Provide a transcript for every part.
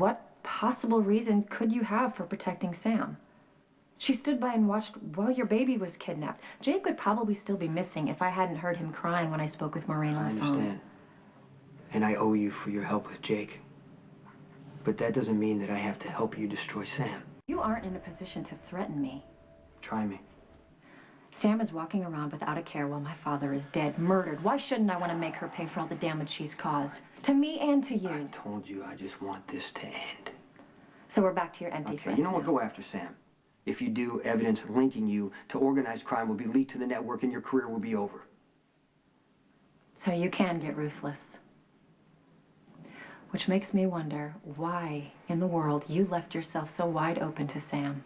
what possible reason could you have for protecting Sam? She stood by and watched while your baby was kidnapped. Jake would probably still be missing if I hadn't heard him crying when I spoke with Maureen on the phone. I understand. And I owe you for your help with Jake. But that doesn't mean that I have to help you destroy Sam. You aren't in a position to threaten me. Try me. Sam is walking around without a care while my father is dead, murdered. Why shouldn't I want to make her pay for all the damage she's caused? To me and to you. I told you I just want this to end. So we're back to your empty threats. You know what? Go after Sam. If you do, evidence linking you to organized crime will be leaked to the network and your career will be over. So you can get ruthless. Which makes me wonder why in the world you left yourself so wide open to Sam.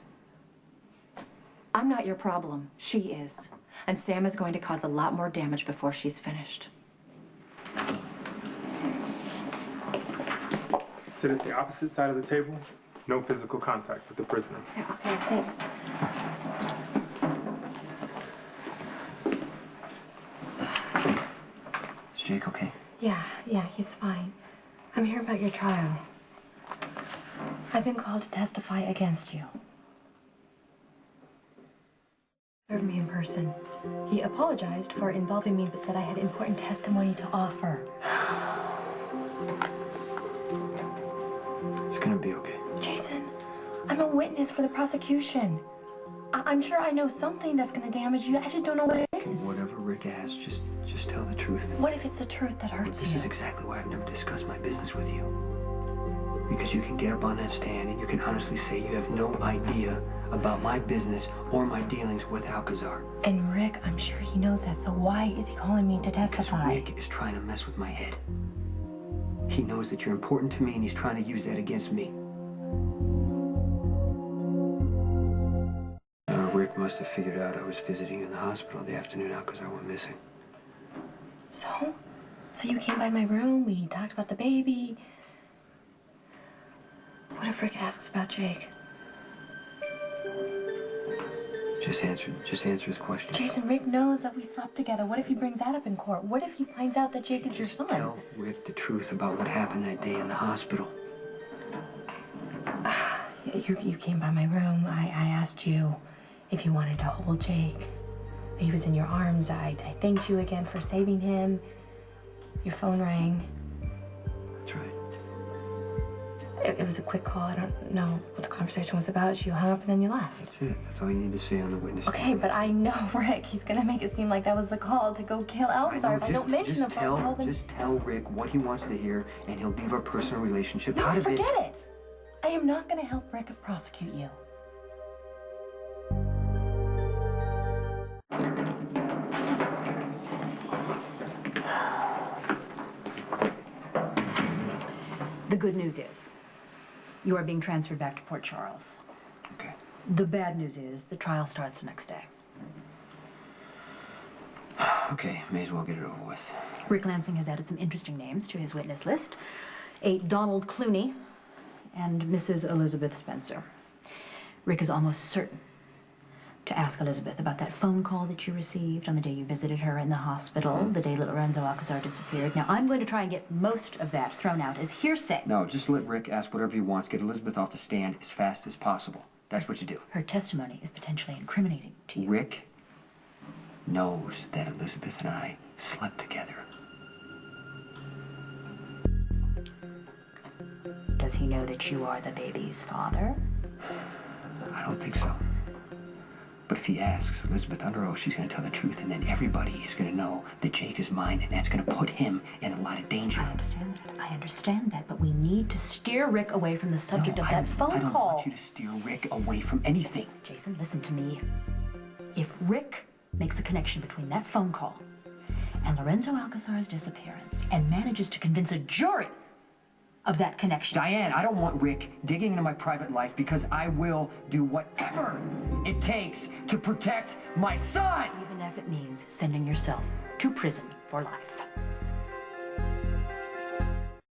I'm not your problem. She is. And Sam is going to cause a lot more damage before she's finished. Sit at the opposite side of the table. No physical contact with the prisoner. Yeah, okay, thanks. Is Jake okay? Yeah, he's fine. I'm here about your trial. I've been called to testify against you. Served me in person. He apologized for involving me, but said I had important testimony to offer. It's gonna be okay. Jason, I'm a witness for the prosecution. I'm sure I know something that's gonna damage you. I just don't know what it is. Whatever Rick asks, just tell the truth. What if it's the truth that hurts you? This is exactly why I've never discussed my business with you. Because you can get up on that stand and you can honestly say you have no idea about my business or my dealings with Alcazar. And Rick, I'm sure he knows that, so why is he calling me to testify? Because Rick is trying to mess with my head. He knows that you're important to me and he's trying to use that against me. Rick must have figured out I was visiting in the hospital the afternoon Alcazar went missing. So? So you came by my room, we talked about the baby. What if Rick asks about Jake? Just answer his question. Jason, Rick knows that we slept together. What if he brings that up in court? What if he finds out that Jake is your son? Tell Rick the truth about what happened that day in the hospital. You came by my room. I asked you if you wanted to hold Jake. He was in your arms. I thanked you again for saving him. Your phone rang. That's right. It was a quick call. I don't know what the conversation was about. You hung up and then you left. That's it. That's all you need to say on the witness stand. Okay, but I know Rick. He's gonna make it seem like that was the call to go kill Alcazar. If I don't mention the phone call, then... Just tell Rick what he wants to hear, and he'll leave our personal relationship out No, of it. forget it. I am not gonna help Rick prosecute you. The good news is, you are being transferred back to Port Charles. Okay. The bad news is, the trial starts the next day. Okay, may as well get it over with. Rick Lansing has added some interesting names to his witness list. A Donald Clooney and Mrs. Elizabeth Spencer. Rick is almost certain to ask Elizabeth about that phone call that you received on the day you visited her in the hospital, the day that Lorenzo Alcazar disappeared. Now, I'm going to try and get most of that thrown out as hearsay. No, just let Rick ask whatever he wants. Get Elizabeth off the stand as fast as possible. That's what you do. Her testimony is potentially incriminating to you. Rick knows that Elizabeth and I slept together. Does he know that you are the baby's father? I don't think so. But if he asks Elizabeth under oath, she's going to tell the truth, and then everybody is going to know that Jake is mine, and that's going to put him in a lot of danger. I understand that, but we need to steer Rick away from the subject of that phone call. I don't want you to steer Rick away from anything. Jason, listen to me. If Rick makes a connection between that phone call and Lorenzo Alcazar's disappearance and manages to convince a jury of that connection... Diane, I don't want Rick digging into my private life because I will do whatever it takes to protect my son! Even if it means sending yourself to prison for life.